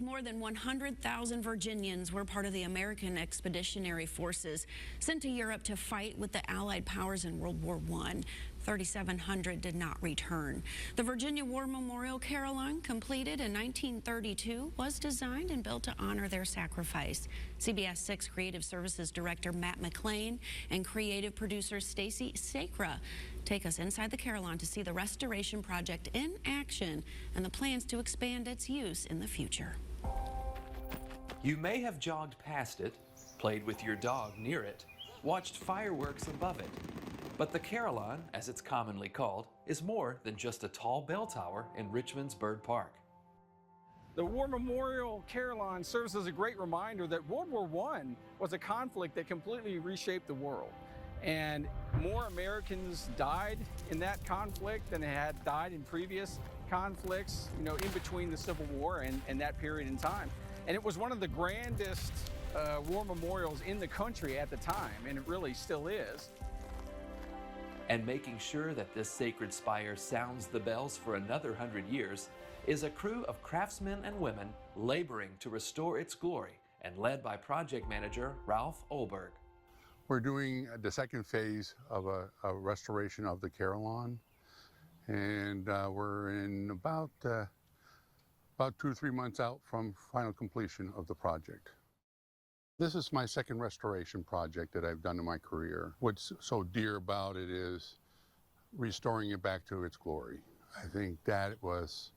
More than 100,000 Virginians were part of the American Expeditionary Forces sent to Europe to fight with the Allied powers in World War I. 3,700 did not return. The Virginia War Memorial Carillon, completed in 1932, was designed and built to honor their sacrifice. CBS 6 Creative Services Director Matt McLean and creative producer Stacy Sacra take us inside the Carillon to see the restoration project in action and the plans to expand its use in the future. You may have jogged past it, played with your dog near it, watched fireworks above it. But the Carillon, as it's commonly called, is more than just a tall bell tower in Richmond's Byrd Park. The War Memorial Carillon serves as a great reminder that World War I was a conflict that completely reshaped the world. And more Americans died in that conflict than had died in previous conflicts, in between the Civil War and that period in time. And it was one of the grandest war memorials in the country at the time, and it really still is. And making sure that this sacred spire sounds the bells for another 100 years is a crew of craftsmen and women laboring to restore its glory, and led by project manager Ralph Olberg. We're doing the second phase of a restoration of the Carillon, and we're in about 2 or 3 months out from final completion of the project. This is my second restoration project that I've done in my career. What's so dear about it is restoring it back to its glory. I think that was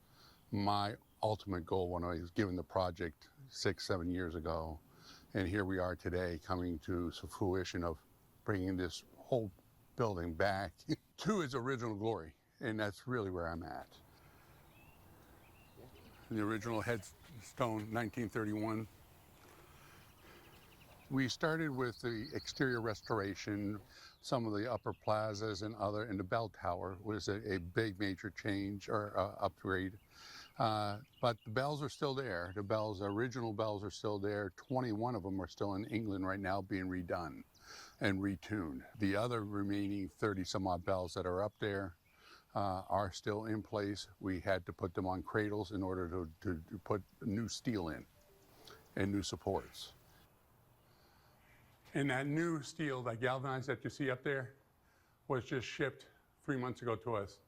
my ultimate goal when I was given the project 6, 7 years ago. And here we are today, coming to some fruition of bringing this whole building back to its original glory. And that's really where I'm at. The original headstone, 1931. We started with the exterior restoration, some of the upper plazas and the bell tower was a big major change or upgrade. But the bells are still there. The original bells are still there. 21 of them are still in England right now being redone and retuned. The other remaining 30 some odd bells that are up there are still in place. We had to put them on cradles in order to put new steel in and new supports. And that new steel, that galvanized that you see up there, was just shipped 3 months ago to us.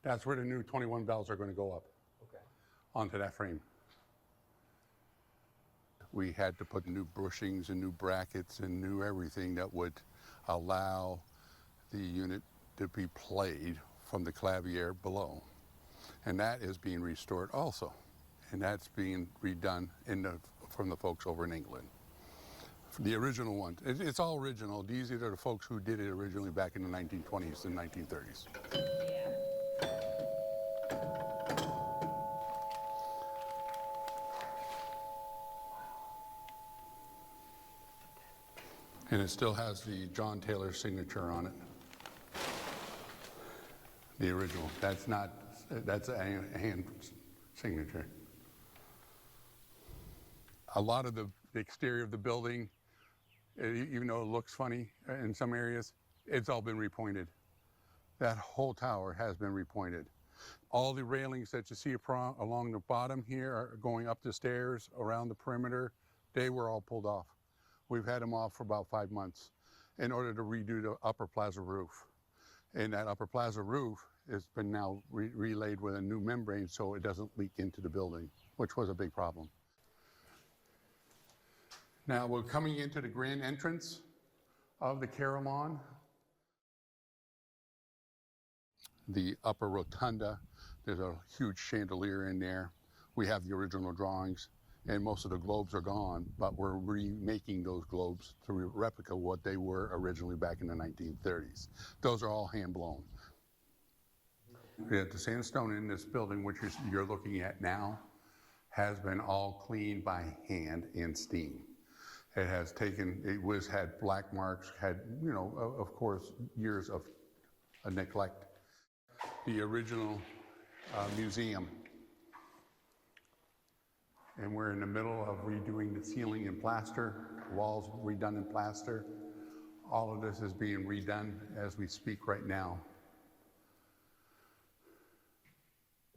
That's where the new 21 bells are going to go up onto that frame. We had to put new bushings and new brackets and new everything that would allow the unit to be played from the clavier below. And that is being restored also. And that's being redone from the folks over in England. The original one. It's all original. These are the folks who did it originally back in the 1920s and 1930s. And it still has the John Taylor signature on it. The original. That's a hand signature. A lot of the exterior of the building, even though it looks funny in some areas, it's all been repointed. That whole tower has been repointed. All the railings that you see along the bottom here are going up the stairs, around the perimeter. They were all pulled off. We've had them off for about 5 months in order to redo the upper plaza roof. And that upper plaza roof has been now relayed with a new membrane so it doesn't leak into the building, which was a big problem. Now we're coming into the grand entrance of the Carillon. The upper rotunda, there's a huge chandelier in there. We have the original drawings, and most of the globes are gone, but we're remaking those globes to replica what they were originally back in the 1930s. Those are all hand blown. The sandstone in this building, which you're looking at now, has been all cleaned by hand and steam. It had black marks, had, of course, years of neglect. The original museum. And we're in the middle of redoing the ceiling in plaster, walls redone in plaster. All of this is being redone as we speak right now.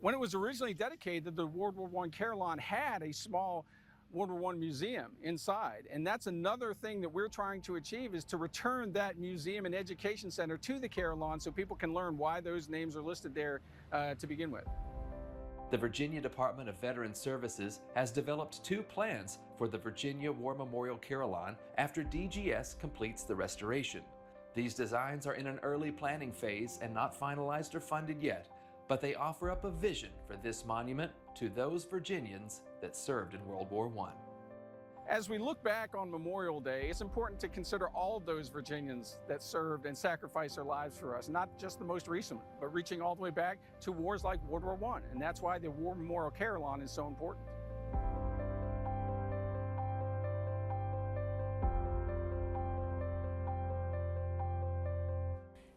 When it was originally dedicated, the World War I Carillon had a small World War I museum inside. And that's another thing that we're trying to achieve, is to return that museum and education center to the Carillon so people can learn why those names are listed there to begin with. The Virginia Department of Veteran Services has developed 2 plans for the Virginia War Memorial Carillon after DGS completes the restoration. These designs are in an early planning phase and not finalized or funded yet, but they offer up a vision for this monument to those Virginians that served in World War I. As we look back on Memorial Day, it's important to consider all of those Virginians that served and sacrificed their lives for us, not just the most recent, but reaching all the way back to wars like World War I. And that's why the War Memorial Carillon is so important.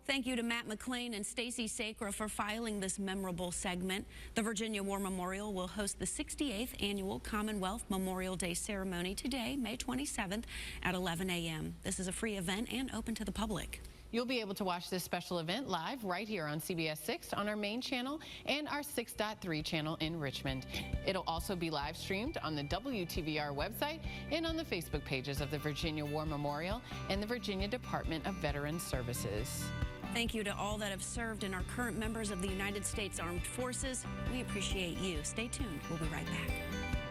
Thank you to Matt McLean and Stacy Sacra for filing this memorable segment. The Virginia War Memorial will host the 68th Annual Commonwealth Memorial Day Ceremony today, May 27th at 11 a.m. This is a free event and open to the public. You'll be able to watch this special event live right here on CBS 6 on our main channel and our 6.3 channel in Richmond. It'll also be live streamed on the WTVR website and on the Facebook pages of the Virginia War Memorial and the Virginia Department of Veteran Services. Thank you to all that have served and are current members of the United States Armed Forces. We appreciate you. Stay tuned. We'll be right back.